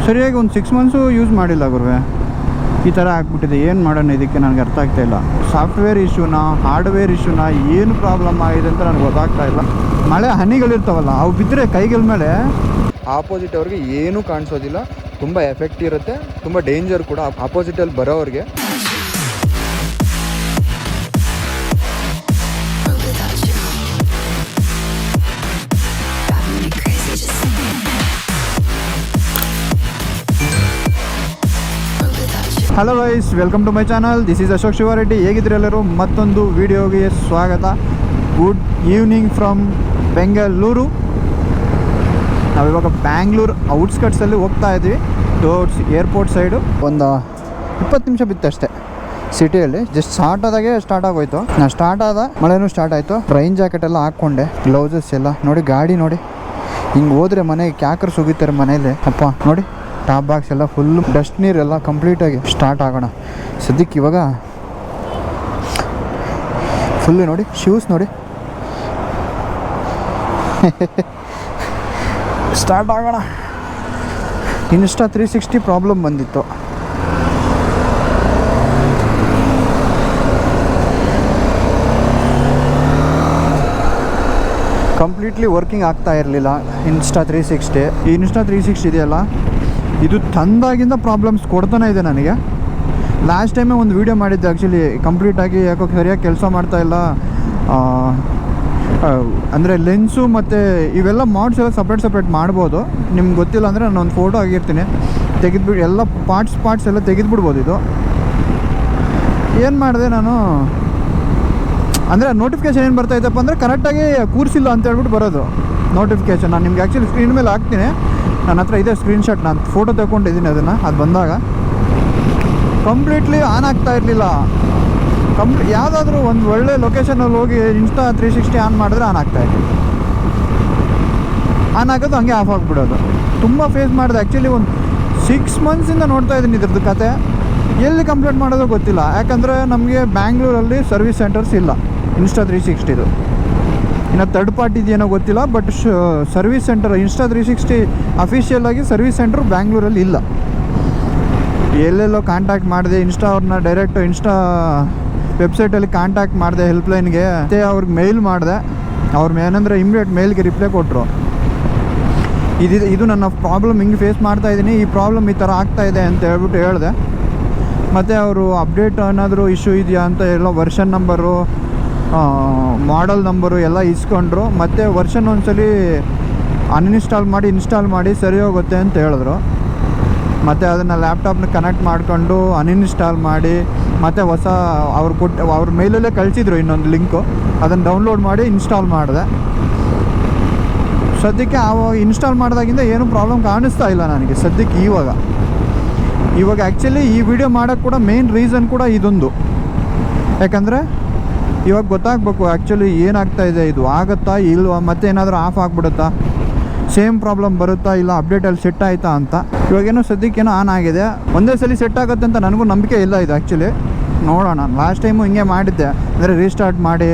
ಸರಿಯಾಗಿ ಒಂದು 6 months use ಮಾಡಿಲ್ಲ ಗುರುವೆ. ಈ ಥರ ಆಗ್ಬಿಟ್ಟಿದೆ. ಏನು ಮಾಡೋಣ ಇದಕ್ಕೆ ನನಗೆ ಅರ್ಥ ಆಗ್ತಾಯಿಲ್ಲ. ಸಾಫ್ಟ್ವೇರ್ ಇಶ್ಯೂನಾ ಹಾರ್ಡ್ವೇರ್ ಇಶ್ಯೂನಾ ಏನು ಪ್ರಾಬ್ಲಮ್ ಆಗಿದೆ ಅಂತ ನನಗೆ ಗೊತ್ತಾಗ್ತಾ ಇಲ್ಲ. ಮಳೆ ಹನಿಗಳಿರ್ತಾವಲ್ಲ ಅವು ಬಿದ್ದರೆ ಕೈಗಳ ಮೇಲೆ ಆಪೋಸಿಟ್ ಅವ್ರಿಗೆ ಏನೂ ಕಾಣಿಸೋದಿಲ್ಲ. ತುಂಬ ಎಫೆಕ್ಟ್ ಇರುತ್ತೆ, ತುಂಬ ಡೇಂಜರ್ ಕೂಡ ಆಪೋಸಿಟಲ್ಲಿ ಬರೋವ್ರಿಗೆ. Hello guys, welcome to my channel. This is Ashok Shivareddy. ಹೇಗಿದ್ರೆ ಎಲ್ಲರೂ ಮತ್ತೊಂದು ವಿಡಿಯೋಗೆ ಸ್ವಾಗತ. Good evening from Bengaluru. ನಾವಿವಾಗ ಬ್ಯಾಂಗ್ಳೂರು ಔಟ್ಸ್ಕಟ್ಸಲ್ಲಿ ಹೋಗ್ತಾ ಇದ್ವಿ ಟುವರ್ಡ್ಸ್ ಏರ್ಪೋರ್ಟ್ ಸೈಡು. ಒಂದು 20 ನಿಮಿಷ ಬಿತ್ತಷ್ಟೇ ಸಿಟಿಯಲ್ಲಿ. ಜಸ್ಟ್ ಸ್ಟಾರ್ಟ್ ಆಗೋಯ್ತು. ನಾನು ಸ್ಟಾರ್ಟ್ ಆದ ಮಳೆನೂ ಸ್ಟಾರ್ಟ್ ಆಯಿತು. ರೈನ್ ಜಾಕೆಟ್ ಎಲ್ಲ ಹಾಕ್ಕೊಂಡೆ, ಗ್ಲೌಸಸ್ ಎಲ್ಲ ನೋಡಿ. ಗಾಡಿ ನೋಡಿ ಹಿಂಗೆ ಹೋದರೆ ಮನೆಗೆ ಕ್ಯಾಕರ್ ಸುಗಿತಾರೆ ಮನೇಲಿ. ಅಪ್ಪ ನೋಡಿ, ಟಾಪ್ ಬಾಕ್ಸ್ ಎಲ್ಲ ಫುಲ್ಲು ಡಸ್ಟ್ ನೀರೆಲ್ಲ ಕಂಪ್ಲೀಟಾಗಿ ಸ್ಟಾರ್ಟ್ ಆಗೋಣ. ಸದ್ಯಕ್ಕೆ ಇವಾಗ ಫುಲ್ಲು ನೋಡಿ, ಶೂಸ್ ನೋಡಿ ಸ್ಟಾರ್ಟ್ ಆಗೋಣ. ಇನ್ಸ್ಟಾ 360 ಪ್ರಾಬ್ಲಮ್ ಬಂದಿತ್ತು. ಕಂಪ್ಲೀಟ್ಲಿ ವರ್ಕಿಂಗ್ ಆಗ್ತಾ ಇರಲಿಲ್ಲ ಇನ್ಸ್ಟಾ 360. ಈ ಇನ್ಸ್ಟಾ 360 ಇದೆಯಲ್ಲ, ಇದು ತಂದಾಗಿಂದ ಪ್ರಾಬ್ಲಮ್ಸ್ ಕೊಡ್ತಾನೆ ಇದೆ ನನಗೆ. ಲಾಸ್ಟ್ ಟೈಮೇ ಒಂದು ವೀಡಿಯೋ ಮಾಡಿದ್ದೆ ಆ್ಯಕ್ಚುಲಿ. ಕಂಪ್ಲೀಟಾಗಿ ಯಾಕೋ ಸರಿಯಾಗಿ ಕೆಲಸ ಮಾಡ್ತಾಯಿಲ್ಲ. ಅಂದರೆ ಲೆನ್ಸು ಮತ್ತು ಇವೆಲ್ಲ ಮಾಡ್ಸ್ ಎಲ್ಲ ಸಪ್ರೇಟ್ ಮಾಡ್ಬೋದು. ನಿಮ್ಗೆ ಗೊತ್ತಿಲ್ಲ ಅಂದರೆ ನಾನು ಒಂದು ಫೋಟೋ ಆಗಿರ್ತೀನಿ, ತೆಗೆದುಬಿಟ್ಟು ಎಲ್ಲ ಪಾರ್ಟ್ಸ್ ಎಲ್ಲ ತೆಗೆದುಬಿಡ್ಬೋದು. ಇದು ಏನು ಮಾಡಿದೆ ನಾನು ಅಂದರೆ ನೋಟಿಫಿಕೇಷನ್ ಏನು ಬರ್ತಾಯಿದ್ದಪ್ಪ ಅಂದರೆ ಕರೆಕ್ಟಾಗಿ ಕೂರಿಸಿಲ್ಲ ಅಂತ ಹೇಳ್ಬಿಟ್ಟು ಬರೋದು ನೋಟಿಫಿಕೇಷನ್. ನಾನು ನಿಮ್ಗೆ ಆ್ಯಕ್ಚುಲಿ ಸ್ಕ್ರೀನ್ ಮೇಲೆ ಹಾಕ್ತೀನಿ. ನನ್ನ ಹತ್ರ ಇದೆ ಸ್ಕ್ರೀನ್ಶಾಟ್, ನಾನು ಫೋಟೋ ತಗೊಂಡಿದ್ದೀನಿ ಅದನ್ನು. ಅದು ಬಂದಾಗ ಕಂಪ್ಲೀಟ್ಲಿ ಆನ್ ಆಗ್ತಾ ಇರಲಿಲ್ಲ. ಯಾವುದಾದ್ರೂ ಒಂದು ಒಳ್ಳೆ ಲೊಕೇಶನಲ್ಲಿ ಹೋಗಿ ಇನ್ಸ್ಟಾ 360 ಆನ್ ಮಾಡಿದ್ರೆ ಆನ್ ಆಗ್ತಾಯಿದೆ. ಆನ್ ಆಗೋದು ಹಂಗೆ ಆಫ್ ಆಗಿಬಿಡೋದು. ತುಂಬ ಫೇಸ್ ಮಾಡಿದೆ ಆ್ಯಕ್ಚುಲಿ. ಒಂದು 6 ಮಂತ್ಸಿಂದ ನೋಡ್ತಾ ಇದ್ದೀನಿ ಇದ್ರದ್ದು ಕತೆ. ಎಲ್ಲಿ ಕಂಪ್ಲೀಟ್ ಮಾಡೋದು ಗೊತ್ತಿಲ್ಲ. ಯಾಕಂದರೆ ನಮಗೆ ಬ್ಯಾಂಗ್ಳೂರಲ್ಲಿ ಸರ್ವಿಸ್ ಸೆಂಟರ್ಸ್ ಇಲ್ಲ ಇನ್ಸ್ಟಾ 360. ಇನ್ನು ಥರ್ಡ್ ಪಾರ್ಟಿ ಇದೆಯೇನೋ ಗೊತ್ತಿಲ್ಲ, but service centre insta 360 official ಆಗಿ ಸರ್ವಿಸ್ ಸೆಂಟ್ರು ಬ್ಯಾಂಗ್ಳೂರಲ್ಲಿ ಇಲ್ಲ. ಎಲ್ಲೆಲ್ಲೋ ಕಾಂಟ್ಯಾಕ್ಟ್ ಮಾಡಿದೆ ಇನ್ಸ್ಟಾ ಅವ್ರನ್ನ. ಡೈರೆಕ್ಟ್ ಇನ್ಸ್ಟಾ ವೆಬ್ಸೈಟಲ್ಲಿ ಕಾಂಟ್ಯಾಕ್ಟ್ ಮಾಡಿದೆ ಹೆಲ್ಪ್ಲೈನ್ಗೆ. ಮತ್ತು ಅವ್ರಿಗೆ ಮೇಲ್ ಮಾಡಿದೆ. ಅವ್ರು ಏನಂದರೆ ಇಮಿಡಿಯೇಟ್ ಮೇಲ್ಗೆ ರಿಪ್ಲೈ ಕೊಟ್ಟರು. ಇದು ನನ್ನ ಪ್ರಾಬ್ಲಮ್, ಹಿಂಗೆ ಫೇಸ್ ಮಾಡ್ತಾಯಿದ್ದೀನಿ, ಈ ಪ್ರಾಬ್ಲಮ್ ಈ ಥರ ಆಗ್ತಾಯಿದೆ ಅಂತ ಹೇಳ್ಬಿಟ್ಟು ಹೇಳಿದೆ. ಮತ್ತು ಅವರು ಅಪ್ಡೇಟ್ ಏನಾದರೂ ಇಶ್ಯೂ ಇದೆಯಾ ಅಂತ ಎಲ್ಲ ವರ್ಷನ್ ನಂಬರು, ಮಾಡಲ್ ನಂಬರು ಎಲ್ಲ ಇಸ್ಕೊಂಡ್ರು. ಮತ್ತು ವರ್ಷನ್ ಒಂದ್ಸಲಿ ಅನ್ಇನ್ಸ್ಟಾಲ್ ಮಾಡಿ ಇನ್ಸ್ಟಾಲ್ ಮಾಡಿ ಸರಿ ಹೋಗುತ್ತೆ ಅಂತ ಹೇಳಿದ್ರು. ಮತ್ತು ಅದನ್ನು ಲ್ಯಾಪ್ಟಾಪ್ನ ಕನೆಕ್ಟ್ ಮಾಡ್ಕೊಂಡು ಅನ್ಇನ್ಸ್ಟಾಲ್ ಮಾಡಿ ಮತ್ತು ಹೊಸ ಅವ್ರ ಮೇಲಲ್ಲೇ ಕಳಿಸಿದ್ರು ಇನ್ನೊಂದು ಲಿಂಕು. ಅದನ್ನು ಡೌನ್ಲೋಡ್ ಮಾಡಿ ಇನ್ಸ್ಟಾಲ್ ಮಾಡಿದೆ. ಸದ್ಯಕ್ಕೆ ಆವಾಗ ಇನ್ಸ್ಟಾಲ್ ಮಾಡಿದಾಗಿಂದ ಏನೂ ಪ್ರಾಬ್ಲಮ್ ಕಾಣಿಸ್ತಾ ಇಲ್ಲ ನನಗೆ ಸದ್ಯಕ್ಕೆ. ಇವಾಗ ಆ್ಯಕ್ಚುಲಿ ಈ ವಿಡಿಯೋ ಮಾಡೋಕ್ಕೆ ಕೂಡ ಮೇನ್ ರೀಸನ್ ಕೂಡ ಇದೊಂದು. ಯಾಕಂದರೆ ಇವಾಗ ಗೊತ್ತಾಗಬೇಕು ಆ್ಯಕ್ಚುಲಿ ಏನಾಗ್ತಾಯಿದೆ, ಇದು ಆಗುತ್ತಾ ಇಲ್ವಾ, ಮತ್ತೆ ಏನಾದರೂ ಆಫ್ ಆಗಿಬಿಡುತ್ತಾ, ಸೇಮ್ ಪ್ರಾಬ್ಲಮ್ ಬರುತ್ತಾ, ಇಲ್ಲ ಅಪ್ಡೇಟಲ್ಲಿ ಸೆಟ್ ಆಯಿತಾ ಅಂತ. ಇವಾಗೇನೋ ಸದ್ಯಕ್ಕೇನೋ ಆನ್ ಆಗಿದೆ. ಒಂದೇ ಸಲ ಸೆಟ್ ಆಗುತ್ತೆ ಅಂತ ನನಗೂ ನಂಬಿಕೆ ಇಲ್ಲ ಇದು ಆ್ಯಕ್ಚುಲಿ. ನೋಡೋಣ. ಲಾಸ್ಟ್ ಟೈಮು ಹಿಂಗೆ ಮಾಡಿದ್ದೆ, ಅಂದರೆ ರೀಸ್ಟಾರ್ಟ್ ಮಾಡಿ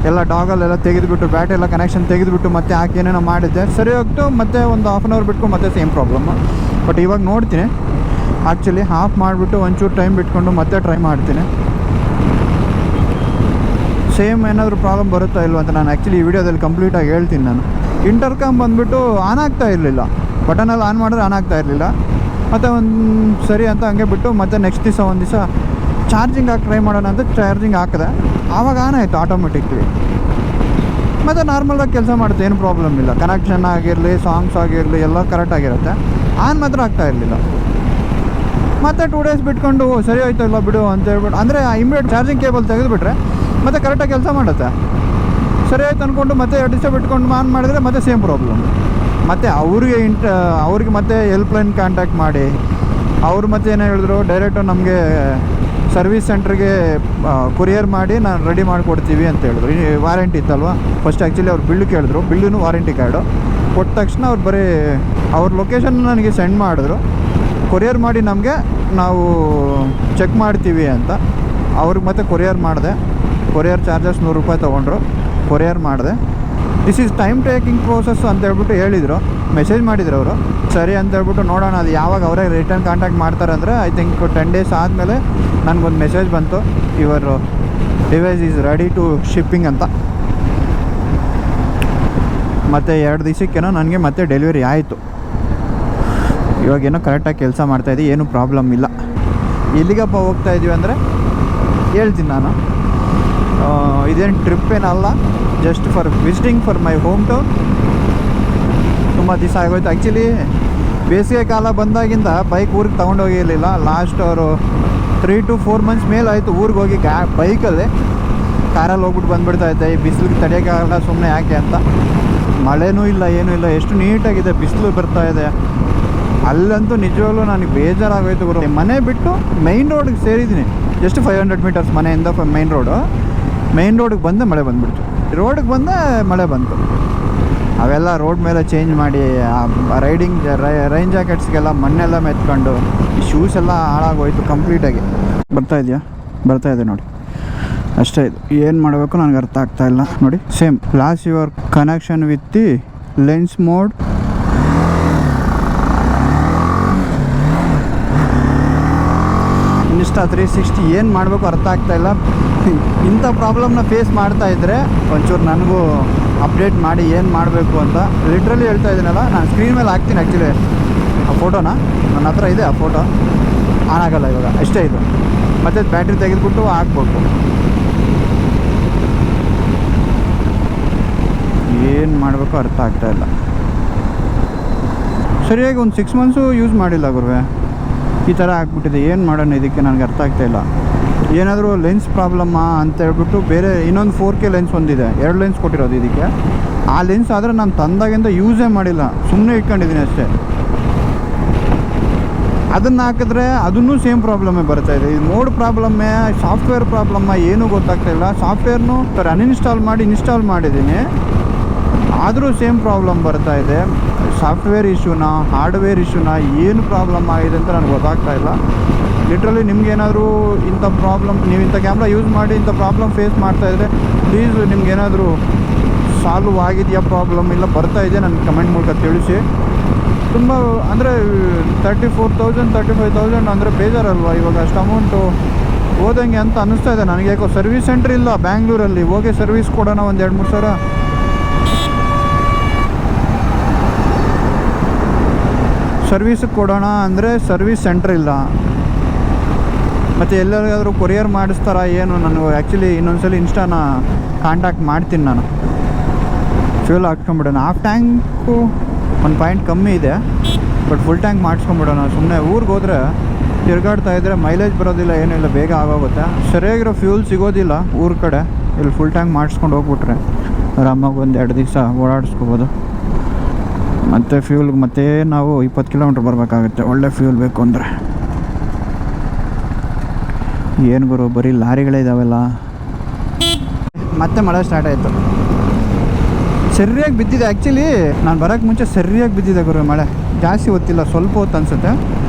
ಎಲ್ಲ ಡಾಗಲ್ಲೆಲ್ಲ ತೆಗೆದುಬಿಟ್ಟು ಬ್ಯಾಟ್ರಿ ಎಲ್ಲ ಕನೆಕ್ಷನ್ ತೆಗೆದುಬಿಟ್ಟು ಮತ್ತೆ ಹಾಕಿ ಏನೇನೋ ಮಾಡಿದ್ದೆ, ಸರಿ ಹೋಗ್ತು. ಮತ್ತು ಒಂದು ಹಾಫ್ ಆನ್ ಅವರ್ ಬಿಟ್ಕೊಂಡು ಮತ್ತೆ ಸೇಮ್ ಪ್ರಾಬ್ಲಮ್ಮು. ಬಟ್ ಇವಾಗ ನೋಡ್ತೀನಿ ಆ್ಯಕ್ಚುಲಿ ಆಫ್ ಮಾಡಿಬಿಟ್ಟು ಒಂಚೂರು ಟೈಮ್ ಬಿಟ್ಕೊಂಡು ಮತ್ತೆ ಟ್ರೈ ಮಾಡ್ತೀನಿ. ಸೇಮ್ ಏನಾದರೂ ಪ್ರಾಬ್ಲಮ್ ಬರುತ್ತಾ ಇಲ್ವ ಅಂತ ನಾನು ಆ್ಯಕ್ಚುಲಿ ಈ ವಿಡಿಯೋದಲ್ಲಿ ಕಂಪ್ಲೀಟಾಗಿ ಹೇಳ್ತೀನಿ. ನಾನು ಇಂಟರ್ಕಾಮ್ ಬಂದುಬಿಟ್ಟು ಆನ್ ಆಗ್ತಾ ಇರಲಿಲ್ಲ, ಬಟನಲ್ಲಿ ಆನ್ ಮಾಡಿದ್ರೆ ಆನ್ ಆಗ್ತಾ ಇರಲಿಲ್ಲ. ಮತ್ತು ಒಂದು ಸರಿ ಅಂತ ಹಂಗೆ ಬಿಟ್ಟು ಮತ್ತೆ ನೆಕ್ಸ್ಟ್ ದಿವಸ ಒಂದು ದಿವಸ ಚಾರ್ಜಿಂಗ್ ಹಾಕಿ ಟ್ರೈ ಮಾಡೋಣ ಅಂತ ಚಾರ್ಜಿಂಗ್ ಹಾಕಿದೆ. ಆವಾಗ ಆನ್ ಆಯಿತು ಆಟೋಮೆಟಿಕ್ಲಿ. ಮತ್ತು ನಾರ್ಮಲಾಗಿ ಕೆಲಸ ಮಾಡುತ್ತೆ, ಏನು ಪ್ರಾಬ್ಲಮ್ ಇಲ್ಲ. ಕನೆಕ್ಷನ್ ಆಗಿರಲಿ, ಸಾಂಗ್ಸ್ ಆಗಿರಲಿ ಎಲ್ಲ ಕರೆಕ್ಟಾಗಿರುತ್ತೆ. ಆನ್ ಮಾತ್ರ ಆಗ್ತಾ ಇರಲಿಲ್ಲ. ಮತ್ತು 2 ಡೇಸ್ ಬಿಟ್ಕೊಂಡು ಸರಿ ಆಯಿತು ಇಲ್ಲ ಬಿಡು ಅಂತ ಹೇಳ್ಬಿಟ್ಟು, ಅಂದರೆ ಇಮಿಡಿಯೇಟ್ ಚಾರ್ಜಿಂಗ್ ಕೇಬಲ್ ತೆಗೆದುಬಿಟ್ರೆ ಮತ್ತು ಕರೆಕ್ಟಾಗಿ ಕೆಲಸ ಮಾಡುತ್ತೆ. ಸರಿ ಆಯ್ತು ಅಂದ್ಕೊಂಡು ಮತ್ತೆ 2 ದಿವಸ ಬಿಟ್ಕೊಂಡು ಆನ್ ಮಾಡಿದರೆ ಮತ್ತೆ ಸೇಮ್ ಪ್ರಾಬ್ಲಮ್. ಮತ್ತು ಅವ್ರಿಗೆ ಮತ್ತೆ ಹೆಲ್ಪ್ಲೈನ್ ಕಾಂಟ್ಯಾಕ್ಟ್ ಮಾಡಿ ಅವರು ಮತ್ತೆ ಏನೋ ಹೇಳಿದ್ರು, ಡೈರೆಕ್ಟು ನಮಗೆ ಸರ್ವಿಸ್ ಸೆಂಟ್ರಿಗೆ ಕೊರಿಯರ್ ಮಾಡಿ ನಾನು ರೆಡಿ ಮಾಡಿಕೊಡ್ತೀವಿ ಅಂತ ಹೇಳಿದ್ರು. ಈ ವಾರಂಟಿ ಇತ್ತಲ್ವ ಫಸ್ಟ್. ಆ್ಯಕ್ಚುಲಿ ಅವ್ರು ಬಿಲ್ಲು ಕೇಳಿದ್ರು, ಬಿಲ್ಲೂ ವಾರಂಟಿ ಕಾರ್ಡು ಕೊಟ್ಟ ತಕ್ಷಣ ಅವ್ರು ಬರೀ ಅವ್ರ ಲೊಕೇಶನ್ ನನಗೆ ಸೆಂಡ್ ಮಾಡಿದ್ರು. ಕೊರಿಯರ್ ಮಾಡಿ ನಮಗೆ ನಾವು ಚೆಕ್ ಮಾಡ್ತೀವಿ ಅಂತ. ಅವ್ರಿಗೆ ಮತ್ತೆ ಕೊರಿಯರ್ ಮಾಡಿದೆ. ಕೊರಿಯರ್ ಚಾರ್ಜಸ್ 100 ರೂಪಾಯಿ ತೊಗೊಂಡ್ರು. ಕೊರಿಯರ್ ಮಾಡಿದೆ. This is time taking process ಅಂತ ಹೇಳ್ಬಿಟ್ಟು ಹೇಳಿದರು, ಮೆಸೇಜ್ ಮಾಡಿದ್ರು ಅವರು. ಸರಿ ಅಂತ ಹೇಳ್ಬಿಟ್ಟು ನೋಡೋಣ ಅದು ಯಾವಾಗ ಅವರೇ ರಿಟರ್ನ್ ಕಾಂಟ್ಯಾಕ್ಟ್ ಮಾಡ್ತಾರೆ ಅಂದರೆ ಐ ಥಿಂಕ್ 10 days ಆದಮೇಲೆ ನನಗೊಂದು ಮೆಸೇಜ್ ಬಂತು, your device is ready to shipping ಅಂತ. ಮತ್ತು 2 ದಿವಸಕ್ಕೇನೋ ನನಗೆ ಮತ್ತೆ ಡೆಲಿವರಿ ಆಯಿತು. ಇವಾಗೇನೋ ಕರೆಕ್ಟಾಗಿ ಕೆಲಸ ಮಾಡ್ತಾಯಿದ್ದೆ, ಏನೂ ಪ್ರಾಬ್ಲಮ್ ಇಲ್ಲ. ಎಲ್ಲಿಗಪ್ಪ ಹೋಗ್ತಾ ಇದ್ದೀವಿ ಅಂದರೆ ಹೇಳ್ತೀನಿ ನಾನು. ಇದೇನು ಟ್ರಿಪ್ ಏನಲ್ಲ, just for visiting for my home town. ತುಂಬ ದಿವಸ ಆಗೋಯ್ತು. ಆ್ಯಕ್ಚುಲಿ ಬೇಸಿಗೆ ಕಾಲ ಬಂದಾಗಿಂದ ಬೈಕ್ ಊರಿಗೆ ತೊಗೊಂಡೋಗಿರಲಿಲ್ಲ. ಲಾಸ್ಟ್ ಅವರು 3 to 4 months ಮೇಲೆ ಆಯಿತು ಊರಿಗೆ ಹೋಗಿ. ಬೈಕಲ್ಲಿ ಕಾರಲ್ಲಿ ಹೋಗ್ಬಿಟ್ಟು ಬಂದುಬಿಡ್ತಾಯಿದ್ದೆ. ಈ ಬಿಸಿಲಿಗೆ ತಡೆಯೋಕ್ಕಾಗಲ್ಲ, ಸುಮ್ಮನೆ ಯಾಕೆ ಅಂತ. ಮಳೆನೂ ಇಲ್ಲ, ಏನೂ ಇಲ್ಲ, ಎಷ್ಟು ನೀಟಾಗಿದೆ, ಬಿಸಿಲು ಬರ್ತಾಯಿದೆ. ಅಲ್ಲಂತೂ ನಿಜವಾಗ್ಲೂ ನನಗೆ ಬೇಜಾರಾಗೋಯ್ತು ಗುರು. ಮನೆ ಬಿಟ್ಟು ಮೈನ್ ರೋಡಿಗೆ ಸೇರಿದ್ದೀನಿ, ಜಸ್ಟ್ 500 meters ಮನೆಯಿಂದ ಮೈನ್ ರೋಡಿಗೆ ಬಂದೆ ಮಳೆ ಬಂದುಬಿಡ್ತು. ರೋಡಿಗೆ ಬಂದೆ ಮಳೆ ಬಂತು. ಅವೆಲ್ಲ ರೋಡ್ ಮೇಲೆ ಚೇಂಜ್ ಮಾಡಿ ರೈನ್ ಜಾಕೆಟ್ಸ್ಗೆಲ್ಲ ಮಣ್ಣೆಲ್ಲ ಮೆತ್ಕೊಂಡು ಈ ಶೂಸ್ ಎಲ್ಲ ಹಾಳಾಗೋಯ್ತು ಕಂಪ್ಲೀಟಾಗಿ. ಬರ್ತಾ ಇದೆ ನೋಡಿ, ಅಷ್ಟೇ. ಇದು ಏನು ಮಾಡಬೇಕು ನನಗೆ ಅರ್ಥ ಆಗ್ತಾಯಿಲ್ಲ ನೋಡಿ. Same loss your connection with the lens mode. Insta 360 ಏನು ಮಾಡಬೇಕು ಅರ್ಥ ಆಗ್ತಾಯಿಲ್ಲ. ಇಂಥ ಪ್ರಾಬ್ಲಮ್ನ ಫೇಸ್ ಮಾಡ್ತಾಯಿದ್ರೆ ಒಂಚೂರು ನನಗೂ ಅಪ್ಡೇಟ್ ಮಾಡಿ ಏನು ಮಾಡಬೇಕು ಅಂತ. ಲಿಟ್ರಲಿ ಹೇಳ್ತಾ ಇದ್ದೀನಲ್ಲ, ನಾನು ಸ್ಕ್ರೀನ್ ಮೇಲೆ ಹಾಕ್ತೀನಿ ಆ್ಯಕ್ಚುಲಿ ಆ ಫೋಟೋನ. ನನ್ನ ಹತ್ರ ಇದೆ ಆ ಫೋಟೋ. ಆನ್ ಆಗೋಲ್ಲ ಇವಾಗ, ಅಷ್ಟೇ. ಇದು ಮತ್ತು ಬ್ಯಾಟ್ರಿ ತೆಗೆದುಬಿಟ್ಟು ಹಾಕ್ಬೇಕು. ಏನು ಮಾಡಬೇಕು ಅರ್ಥ ಆಗ್ತಾಯಿಲ್ಲ. ಸರಿಯಾಗಿ ಒಂದು 6 months ಯೂಸ್ ಮಾಡಿಲ್ಲ ಗುರುವೆ, ಈ ಥರ ಆಗ್ಬಿಟ್ಟಿದೆ. ಏನು ಮಾಡೋಣ ಇದಕ್ಕೆ ನನಗೆ ಅರ್ಥ ಆಗ್ತಾಯಿಲ್ಲ. ಏನಾದರೂ ಲೆನ್ಸ್ ಪ್ರಾಬ್ಲಮ್ಮಾ ಅಂತ ಹೇಳ್ಬಿಟ್ಟು ಬೇರೆ ಇನ್ನೊಂದು 4K ಲೆನ್ಸ್ ಒಂದಿದೆ, 2 ಲೆನ್ಸ್ ಕೊಟ್ಟಿರೋದು ಇದಕ್ಕೆ. ಆ ಲೆನ್ಸ್ ಆದರೆ ನಾನು ತಂದಾಗಿಂದ ಯೂಸೇ ಮಾಡಿಲ್ಲ, ಸುಮ್ಮನೆ ಇಟ್ಕೊಂಡಿದ್ದೀನಿ ಅಷ್ಟೇ. ಅದನ್ನು ಹಾಕಿದ್ರೆ ಅದನ್ನೂ ಸೇಮ್ ಪ್ರಾಬ್ಲಮ್ಮೇ ಬರ್ತಾಯಿದೆ. ಇದು ಮೋಡ್ ಪ್ರಾಬ್ಲಮ್ಮೇ, ಸಾಫ್ಟ್ವೇರ್ ಪ್ರಾಬ್ಲಮ್ಮ, ಏನೂ ಗೊತ್ತಾಗ್ತಾಯಿಲ್ಲ. ಸಾಫ್ಟ್ವೇರ್ನು ಅನ್ಇನ್ಸ್ಟಾಲ್ ಮಾಡಿ ಇನ್ಸ್ಟಾಲ್ ಮಾಡಿದ್ದೀನಿ, ಆದರೂ ಸೇಮ್ ಪ್ರಾಬ್ಲಮ್ ಬರ್ತಾಯಿದೆ. ಸಾಫ್ಟ್ವೇರ್ ಇಶ್ಯೂನಾ ಹಾರ್ಡ್ವೇರ್ ಇಶ್ಯೂನಾ ಏನು ಪ್ರಾಬ್ಲಮ್ ಆಗಿದೆ ಅಂತ ನನಗೆ ಗೊತ್ತಾಗ್ತಾಯಿಲ್ಲ. ಲಿಟ್ರಲಿ ನಿಮ್ಗೇನಾದರೂ ಇಂಥ ಪ್ರಾಬ್ಲಮ್, ನೀವು ಇಂಥ ಕ್ಯಾಮ್ರಾ ಯೂಸ್ ಮಾಡಿ ಇಂಥ ಪ್ರಾಬ್ಲಮ್ ಫೇಸ್ ಮಾಡ್ತಾಯಿದ್ರೆ ಪ್ಲೀಸ್ ನಿಮ್ಗೇನಾದರೂ ಸಾಲ್ವ್ ಆಗಿದೆಯಾ ಪ್ರಾಬ್ಲಮ್, ಇಲ್ಲ ಬರ್ತಾಯಿದೆ ನನಗೆ ಕಮೆಂಟ್ ಮೂಲಕ ತಿಳಿಸಿ. ತುಂಬ ಅಂದರೆ 34,000 35,000 ಅಂದರೆ ಬೇಜಾರಲ್ವ ಇವಾಗ ಅಷ್ಟು ಅಮೌಂಟು ಹೋದಂಗೆ ಅಂತ ಅನ್ನಿಸ್ತಾ ಇದೆ ನನಗೆ. ಯಾಕೋ ಸರ್ವಿಸ್ ಸೆಂಟ್ರ್ ಇಲ್ಲ ಬ್ಯಾಂಗ್ಳೂರಲ್ಲಿ, ಹೋಗಿ ಸರ್ವಿಸ್ ಕೊಡೋಣ ಒಂದು 2-3 ಸಾವಿರ. ಸರ್ವಿಸಿಗೆ ಕೊಡೋಣ ಅಂದರೆ ಸರ್ವಿಸ್ ಸೆಂಟ್ರ್ ಇಲ್ಲ. ಮತ್ತು ಎಲ್ಲರಿಗಾದರೂ ಕೊರಿಯರ್ ಮಾಡಿಸ್ತಾರಾ ಏನು? ನಾನು ಆ್ಯಕ್ಚುಲಿ ಇನ್ನೊಂದ್ಸಲ ಇನ್ಸ್ಟಾನ ಕಾಂಟ್ಯಾಕ್ಟ್ ಮಾಡ್ತೀನಿ ನಾನು. ಫ್ಯೂಲ್ ಹಾಕ್ಸ್ಕೊಂಬಿಡೋಣ. ಹಾಫ್ ಟ್ಯಾಂಕು 1 ಪಾಯಿಂಟ್ ಕಮ್ಮಿ ಇದೆ, ಬಟ್ ಫುಲ್ ಟ್ಯಾಂಕ್ ಮಾಡಿಸ್ಕೊಂಬಿಡೋಣ. ಸುಮ್ಮನೆ ಊರಿಗೆ ಹೋದರೆ ತಿರುಗಾಡ್ತಾ ಇದ್ದರೆ ಮೈಲೇಜ್ ಬರೋದಿಲ್ಲ, ಏನಿಲ್ಲ, ಬೇಗ ಆಗೋಗುತ್ತೆ. ಸರಿಯಾಗಿರೋ ಫ್ಯೂಲ್ ಸಿಗೋದಿಲ್ಲ ಊರ ಕಡೆ. ಇಲ್ಲಿ ಫುಲ್ ಟ್ಯಾಂಕ್ ಮಾಡಿಸ್ಕೊಂಡು ಹೋಗ್ಬಿಟ್ರೆ ಆರಾಮಾಗಿ ಒಂದು 2 ದಿವಸ ಓಡಾಡಿಸ್ಕೋಬೋದು. ಮತ್ತು ಫ್ಯೂಲ್ಗೆ ಮತ್ತೆ ನಾವು 20 kilometer ಬರಬೇಕಾಗುತ್ತೆ ಒಳ್ಳೆ ಫ್ಯೂಲ್ ಬೇಕು ಅಂದರೆ. ಏನು ಗುರು, ಬರೀ ಲಾರಿಗಳೇ ಇದ್ದಾವೆಲ್ಲ. ಮತ್ತೆ ಮಳೆ ಸ್ಟಾರ್ಟ್ ಆಯಿತು. ಸರಿಯಾಗಿ ಬಿದ್ದಿದೆ. ಆ್ಯಕ್ಚುಲಿ ನಾನು ಬರೋಕ್ಕೆ ಮುಂಚೆ ಸರಿಯಾಗಿ ಬಿದ್ದಿದೆ ಗುರು ಮಳೆ. ಜಾಸ್ತಿ ಹೊತ್ತಿಲ್ಲ, ಸ್ವಲ್ಪ ಹೊತ್ತು ಅನಿಸುತ್ತೆ,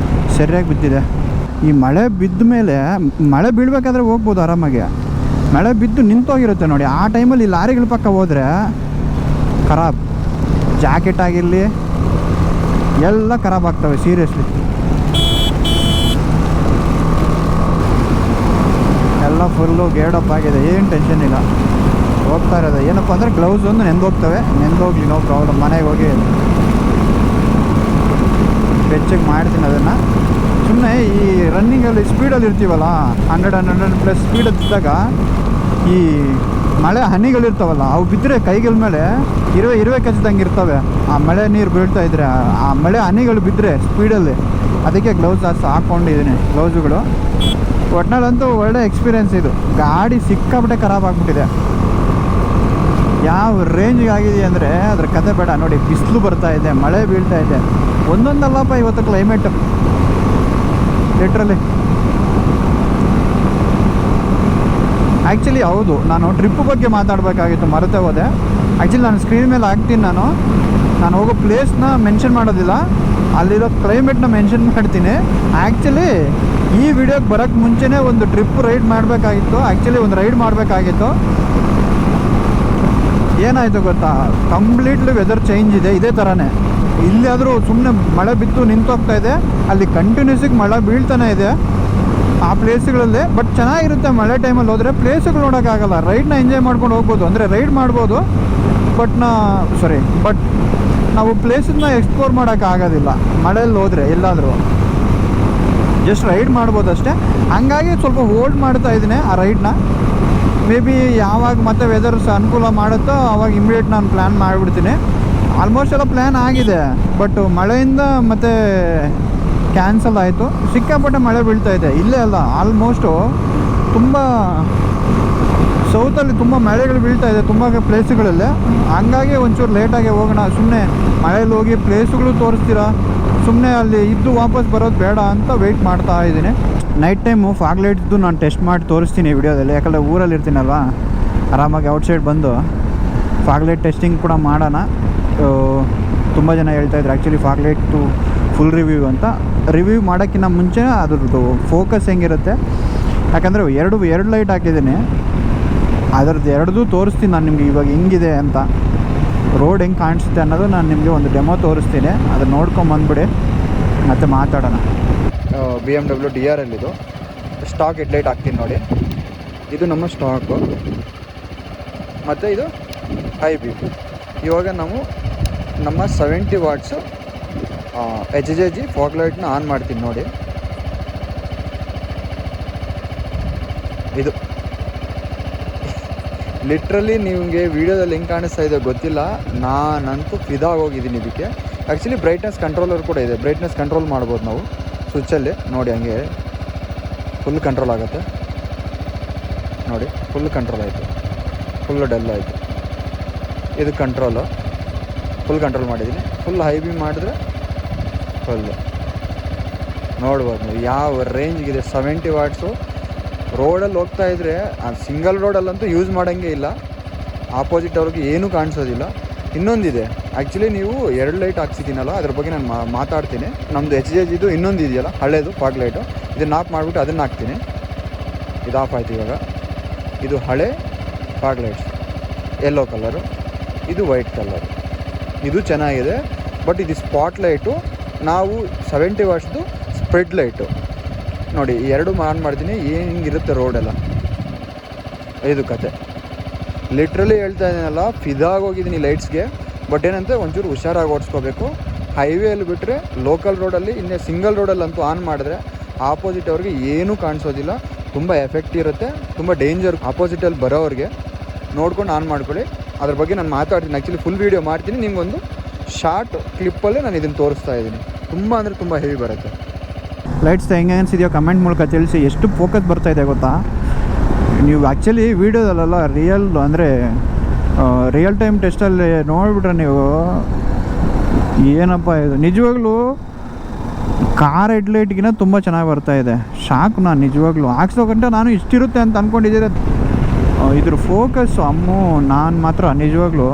ಸರಿಯಾಗಿ ಬಿದ್ದಿದೆ. ಈ ಮಳೆ ಬಿದ್ದ ಮೇಲೆ, ಮಳೆ ಬೀಳಬೇಕಾದ್ರೆ ಹೋಗ್ಬೋದು ಆರಾಮಾಗಿ. ಮಳೆ ಬಿದ್ದು ನಿಂತೋಗಿರುತ್ತೆ ನೋಡಿ, ಆ ಟೈಮಲ್ಲಿ ಲಾರಿಗಳ ಪಕ್ಕ ಹೋದರೆ ಖರಾಬ್. ಜಾಕೆಟ್ ಆಗಿರಲಿ ಎಲ್ಲ ಖರಾಬ್ ಆಗ್ತವೆ ಸೀರಿಯಸ್ಲಿ. ಎಲ್ಲ ಫುಲ್ಲು ಗೇಡಪ್ ಆಗಿದೆ, ಏನು ಟೆನ್ಷನ್ ಇಲ್ಲ. ಹೋಗ್ತಾ ಇರೋದು ಏನಪ್ಪ ಅಂದರೆ ಗ್ಲೌಸ್ ಒಂದು ನೆಂದೋಗ್ತವೆ, ನೆಂದೋಗ್ಲಿ, ನೋ ಪ್ರಾಬ್ಲಮ್. ಮನೆಗೆ ಹೋಗಿ ಬೆಚ್ಚಗೆ ಮಾಡ್ತೀನಿ ಅದನ್ನು. ಸುಮ್ಮನೆ ಈ ರನ್ನಿಂಗಲ್ಲಿ ಸ್ಪೀಡಲ್ಲಿ ಇರ್ತೀವಲ್ಲ, 100+ ಸ್ಪೀಡಲ್ಲಿ ಇದ್ದಾಗ ಈ ಮಳೆ ಹನಿಗಳಿರ್ತಾವಲ್ಲ, ಅವು ಬಿದ್ದರೆ ಕೈಗಳ ಮೇಲೆ ಇರುವೆ ಕಚ್ಚಿದಂಗೆ ಇರ್ತವೆ. ಆ ಮಳೆ ನೀರು ಬೀಳ್ತಾ ಇದ್ರೆ ಆ ಮಳೆ ಹನಿಗಳು ಬಿದ್ದರೆ ಸ್ಪೀಡಲ್ಲಿ, ಅದಕ್ಕೆ ಗ್ಲೌಸ್ ಹಾಕ್ಕೊಂಡಿದ್ದೀನಿ, ಗ್ಲೌಸುಗಳು. ಒಟ್ನಲ್ಲಂತೂ ಒಳ್ಳೆ ಎಕ್ಸ್ಪೀರಿಯೆನ್ಸ್ ಇದು. ಗಾಡಿ ಸಿಕ್ಕಾಬಿಟ್ಟೆ ಖರಾಬ್ ಆಗಿಬಿಟ್ಟಿದೆ. ಯಾವ ರೇಂಜಿಗೆ ಆಗಿದೆ ಅಂದರೆ ಅದ್ರ ಕತೆ ಬೇಡ. ನೋಡಿ, ಬಿಸಿಲು ಬರ್ತಾ ಇದೆ, ಮಳೆ ಬೀಳ್ತಾ ಇದೆ, ಒಂದೊಂದಲ್ಲಪ್ಪ ಇವತ್ತು ಕ್ಲೈಮೇಟ್ ಲಿಟ್ರಲಿ. ಆ್ಯಕ್ಚುಲಿ ಹೌದು, ನಾನು ಟ್ರಿಪ್ ಬಗ್ಗೆ ಮಾತಾಡಬೇಕಾಗಿತ್ತು, ಮರೆತೇ ಹೋದೆ. ಆ್ಯಕ್ಚುಲಿ ನಾನು ಸ್ಕ್ರೀನ್ ಮೇಲೆ ಹಾಕ್ತೀನಿ. ನಾನು ಹೋಗೋ ಪ್ಲೇಸ್ನ ಮೆನ್ಷನ್ ಮಾಡೋದಿಲ್ಲ, ಅಲ್ಲಿರೋ ಕ್ಲೈಮೇಟ್ನ ಮೆನ್ಷನ್ ಮಾಡ್ತೀನಿ. ಆ್ಯಕ್ಚುಲಿ ಈ ವಿಡಿಯೋಗೆ ಬರೋಕ್ಕೆ ಮುಂಚೆನೇ ಒಂದು ಟ್ರಿಪ್ ರೈಡ್ ಮಾಡಬೇಕಾಗಿತ್ತು. ಆ್ಯಕ್ಚುಲಿ ಒಂದು ರೈಡ್ ಮಾಡಬೇಕಾಗಿತ್ತು. ಏನಾಯಿತು ಗೊತ್ತಾ, ಕಂಪ್ಲೀಟ್ಲಿ ವೆದರ್ ಚೇಂಜ್ ಇದೆ. ಇದೇ ಥರನೇ ಇಲ್ಲಾದರೂ ಸುಮ್ಮನೆ ಮಳೆ ಬಿದ್ದು ನಿಂತೋಗ್ತಾ ಇದೆ, ಅಲ್ಲಿ ಕಂಟಿನ್ಯೂಸಿಗೆ ಮಳೆ ಬೀಳ್ತಾನೆ ಇದೆ ಆ ಪ್ಲೇಸ್ಗಳಲ್ಲಿ. ಬಟ್ ಚೆನ್ನಾಗಿರುತ್ತೆ ಮಳೆ ಟೈಮಲ್ಲಿ ಹೋದರೆ. ಪ್ಲೇಸ್ಗಳು ನೋಡೋಕ್ಕಾಗಲ್ಲ, ರೈಡ್ನ ಎಂಜಾಯ್ ಮಾಡ್ಕೊಂಡು ಹೋಗ್ಬೋದು, ಅಂದರೆ ರೈಡ್ ಮಾಡ್ಬೋದು. ಬಟ್ ನಾವು ಪ್ಲೇಸನ್ನ ಎಕ್ಸ್ಪ್ಲೋರ್ ಮಾಡೋಕ್ಕಾಗೋದಿಲ್ಲ ಮಳೆಯಲ್ಲಿ ಹೋದರೆ. ಎಲ್ಲಾದರೂ ಜಸ್ಟ್ ರೈಡ್ ಮಾಡ್ಬೋದು ಅಷ್ಟೇ. ಹಂಗಾಗಿ ಸ್ವಲ್ಪ ಹೋಲ್ಡ್ ಮಾಡ್ತಾ ಇದ್ದೀನಿ ಆ ರೈಡ್ನ. ಮೇ ಬಿ ಯಾವಾಗ ಮತ್ತೆ ವೆದರ್ಸ್ ಅನುಕೂಲ ಮಾಡುತ್ತೋ ಅವಾಗ ಇಮಿಡಿಯೇಟ್ ನಾನು ಪ್ಲ್ಯಾನ್ ಮಾಡಿಬಿಡ್ತೀನಿ. ಆಲ್ಮೋಸ್ಟ್ ಎಲ್ಲ ಪ್ಲ್ಯಾನ್ ಆಗಿದೆ, ಬಟ್ ಮಳೆಯಿಂದ ಮತ್ತೆ ಕ್ಯಾನ್ಸಲ್ ಆಯಿತು. ಸಿಕ್ಕಾಪಟ್ಟೆ ಮಳೆ ಬೀಳ್ತಾ ಇದೆ ಇಲ್ಲೇ ಅಲ್ಲ, ಆಲ್ಮೋಸ್ಟು ತುಂಬ ಸೌತಲ್ಲಿ ತುಂಬ ಮಳೆಗಳು ಬೀಳ್ತಾ ಇದೆ ತುಂಬ ಪ್ಲೇಸುಗಳಲ್ಲಿ. ಹಂಗಾಗಿ ಒಂಚೂರು ಲೇಟಾಗಿ ಹೋಗೋಣ, ಸುಮ್ಮನೆ ಮಳೆಯಲ್ಲಿ ಹೋಗಿ ಪ್ಲೇಸುಗಳು ತೋರಿಸ್ತೀರಾ, ಸುಮ್ಮನೆ ಅಲ್ಲಿ ಇದ್ದು ವಾಪಸ್ ಬರೋದು ಬೇಡ ಅಂತ ವೆಯ್ಟ್ ಮಾಡ್ತಾ ಇದ್ದೀನಿ. ನೈಟ್ ಟೈಮು ಫಾಗ್ ಲೈಟ್ದು ನಾನು ಟೆಸ್ಟ್ ಮಾಡಿ ತೋರಿಸ್ತೀನಿ ವಿಡಿಯೋದಲ್ಲಿ, ಯಾಕಂದರೆ ಊರಲ್ಲಿ ಇರ್ತೀನಲ್ವ, ಆರಾಮಾಗಿ ಔಟ್ಸೈಡ್ ಬಂದು ಫಾಗ್ ಲೈಟ್ ಟೆಸ್ಟಿಂಗ್ ಕೂಡ ಮಾಡೋಣ. ತುಂಬ ಜನ ಹೇಳ್ತಾಯಿದ್ರು actually fog light full review ಅಂತ. ರಿವ್ಯೂ ಮಾಡೋಕ್ಕಿಂತ ಮುಂಚೆ ಅದ್ರದ್ದು ಫೋಕಸ್ ಹೆಂಗಿರುತ್ತೆ, ಯಾಕಂದರೆ ಎರಡು ಲೈಟ್ ಹಾಕಿದ್ದೀನಿ, ಅದರದ್ದು ಎರಡೂ ತೋರಿಸ್ತೀನಿ ನಾನು ನಿಮಗೆ ಇವಾಗ ಹೆಂಗಿದೆ ಅಂತ, ರೋಡ್ ಹೆಂಗೆ ಕಾಣಿಸುತ್ತೆ ಅನ್ನೋದು ನಾನು ನಿಮಗೆ ಒಂದು ಡೆಮೋ ತೋರಿಸ್ತೀನಿ. ಅದನ್ನು ನೋಡ್ಕೊಂಬಂದ್ಬಿಡಿ ಮತ್ತೆ ಮಾತಾಡೋಣ. BMW DRL ಇದು ಸ್ಟಾಕ್ ಹೆಡ್ಲೈಟ್ ಹಾಕ್ತೀನಿ ನೋಡಿ, ಇದು ನಮ್ಮ ಸ್ಟಾಕು, ಮತ್ತು ಇದು ಹೈ ಬಿ. ಇವಾಗ ನಾವು ನಮ್ಮ 70 ವಾಟ್ಸು HJG ಫಾಗ್ ಲೈಟ್ನ ಆನ್ ಮಾಡ್ತೀನಿ ನೋಡಿ. ಇದು ಲಿಟ್ರಲಿ ನಿಮಗೆ ವೀಡಿಯೋದಲ್ಲಿ ಹೆಂಗೆ ಕಾಣಿಸ್ತಾ ಇದೆ ಗೊತ್ತಿಲ್ಲ, ನಾನಂತೂ ಫಿದಾಗೋಗಿದ್ದೀನಿ ಇದಕ್ಕೆ. ಆ್ಯಕ್ಚುಲಿ ಬ್ರೈಟ್ನೆಸ್ ಕಂಟ್ರೋಲರ್ ಕೂಡ ಇದೆ, ಬ್ರೈಟ್ನೆಸ್ ಕಂಟ್ರೋಲ್ ಮಾಡ್ಬೋದು ನಾವು ಸ್ವಿಚ್ಚಲ್ಲಿ ನೋಡಿ. ಹಂಗೆ ಫುಲ್ ಕಂಟ್ರೋಲ್ ಆಗುತ್ತೆ ನೋಡಿ, ಫುಲ್ ಕಂಟ್ರೋಲ್ ಆಯಿತು, ಫುಲ್ಲು ಡಲ್ ಆಯಿತು. ಇದು ಕಂಟ್ರೋಲು, ಫುಲ್ ಕಂಟ್ರೋಲ್ ಮಾಡಿದ್ದೀನಿ. ಫುಲ್ ಹೈ ಬೀಮ್ ಮಾಡಿದ್ರೆ ಫುಲ್ಲು ನೋಡ್ಬೋದು ನೀವು ಯಾವ ರೇಂಜ್ಗಿದೆ. 70 ವಾಟ್ಸು ರೋಡಲ್ಲಿ ಹೋಗ್ತಾ ಇದ್ದರೆ, ಆ ಸಿಂಗಲ್ ರೋಡಲ್ಲಂತೂ ಯೂಸ್ ಮಾಡೋಂಗೆ ಇಲ್ಲ, ಆಪೋಸಿಟ್ ಅವ್ರಿಗೆ ಏನೂ ಕಾಣಿಸೋದಿಲ್ಲ. ಇನ್ನೊಂದಿದೆ ಆ್ಯಕ್ಚುಲಿ, ನೀವು 2 ಲೈಟ್ ಹಾಕ್ಸಿದ್ದೀನಲ್ಲ, ಅದ್ರ ಬಗ್ಗೆ ನಾನು ಮಾತಾಡ್ತೀನಿ. ನಮ್ಮದು HJG ಇದು ಇನ್ನೊಂದು ಇದೆಯಲ್ಲ ಹಳೇದು ಫಾಗ್ ಲೈಟು, ಇದನ್ನು ಆಫ್ ಮಾಡಿಬಿಟ್ಟು ಅದನ್ನು ಹಾಕ್ತೀನಿ. ಇದು ಆಫ್ ಆಯ್ತು ಇವಾಗ. ಇದು ಹಳೆ ಫಾಗ್ ಲೈಟ್ಸ್, ಯೆಲ್ಲೋ ಕಲರು, ಇದು ವೈಟ್ ಕಲರು. ಇದು ಚೆನ್ನಾಗಿದೆ. ಬಟ್ ಇದು ಸ್ಪಾಟ್ ಲೈಟು, ನಾವು 70 ವಾಟ್ಸ್ದು ಸ್ಪ್ರೆಡ್ ಲೈಟು ನೋಡಿ. ಈ ಎರಡು ಆನ್ ಮಾಡ್ತೀನಿ, ಹೆಂಗಿರುತ್ತೆ ರೋಡೆಲ್ಲ. ಇದು ಕತೆ ಲಿಟ್ರಲಿ ಹೇಳ್ತಾ ಇದ್ದೀನಲ್ಲ, ಫಿದಾಗೋಗಿದ್ದೀನಿ ಲೈಟ್ಸ್ಗೆ. ಬಟ್ ಏನಂತೆ ಒಂಚೂರು ಹುಷಾರಾಗಿ ಓಡಿಸ್ಕೋಬೇಕು. ಹೈವೇಯಲ್ಲಿ ಬಿಟ್ಟರೆ ಲೋಕಲ್ ರೋಡಲ್ಲಿ, ಇನ್ನೇ ಸಿಂಗಲ್ ರೋಡಲ್ಲಂತೂ ಆನ್ ಮಾಡಿದ್ರೆ ಆಪೋಸಿಟ್ ಅವ್ರಿಗೆ ಏನೂ ಕಾಣಿಸೋದಿಲ್ಲ, ತುಂಬ ಎಫೆಕ್ಟ್ ಇರುತ್ತೆ, ತುಂಬ ಡೇಂಜರ್ ಆಪೋಸಿಟಲ್ಲಿ ಬರೋವ್ರಿಗೆ. ನೋಡ್ಕೊಂಡು ಆನ್ ಮಾಡ್ಕೊಳ್ಳಿ. ಅದ್ರ ಬಗ್ಗೆ ನಾನು ಮಾತಾಡ್ತೀನಿ, ಆ್ಯಕ್ಚುಲಿ ಫುಲ್ ವೀಡಿಯೋ ಮಾಡ್ತೀನಿ. ನಿಮಗೊಂದು ಶಾರ್ಟ್ ಕ್ಲಿಪ್ಪಲ್ಲೇ ನಾನು ಇದನ್ನು ತೋರಿಸ್ತಾ ಇದ್ದೀನಿ. ತುಂಬ ಅಂದರೆ ತುಂಬ ಹೆವಿ ಬರುತ್ತೆ. ಲೈಟ್ಸ್ ಹೆಂಗೆ ಅನಿಸಿದೆಯೋ ಕಮೆಂಟ್ ಮೂಲಕ ತಿಳಿಸಿ. ಎಷ್ಟು ಫೋಕಸ್ ಬರ್ತಾಯಿದೆ ಗೊತ್ತಾ. ನೀವು ಆ್ಯಕ್ಚುಲಿ ವೀಡಿಯೋದಲ್ಲೆಲ್ಲ ರಿಯಲ್ ಟೈಮ್ ಟೆಸ್ಟಲ್ಲಿ ನೋಡಿಬಿಟ್ರೆ ನೀವು ಏನಪ್ಪ ಇದು ನಿಜವಾಗ್ಲೂ ಕಾರ್ ಹೆಡ್ಲೈಟ್ಗಿನ ತುಂಬ ಚೆನ್ನಾಗಿ ಬರ್ತಾಯಿದೆ. ಶಾಕ್ ನಾನು ನಿಜವಾಗ್ಲೂ ಹಾಕ್ಸೋಗಂಟ ನಾನು ಇಷ್ಟಿರುತ್ತೆ ಅಂತ ಅಂದ್ಕೊಂಡಿದ್ದೆ. ಇದ್ರ ಫೋಕಸ್ಸು ಅಮ್ಮು, ನಾನು ಮಾತ್ರ ನಿಜವಾಗ್ಲೂ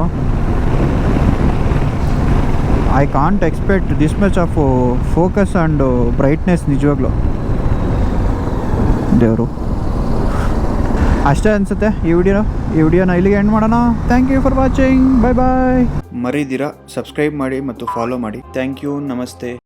I can't expect this much of focus and brightness. ನಿಜವಾಗ್ಲೂ ದೇವರು ಅಷ್ಟೇ ಅನಿಸುತ್ತೆ. ಈ ವಿಡಿಯೋನ ಇಲ್ಲಿಗೆ ಎಂಡ್ ಮಾಡೋಣ. Thank you for watching. Bye bye. ಮರಿದಿರಾ ಸಬ್ಸ್ಕ್ರೈಬ್ ಮಾಡಿ ಮತ್ತು ಫಾಲೋ ಮಾಡಿ. Thank you. ನಮಸ್ತೆ.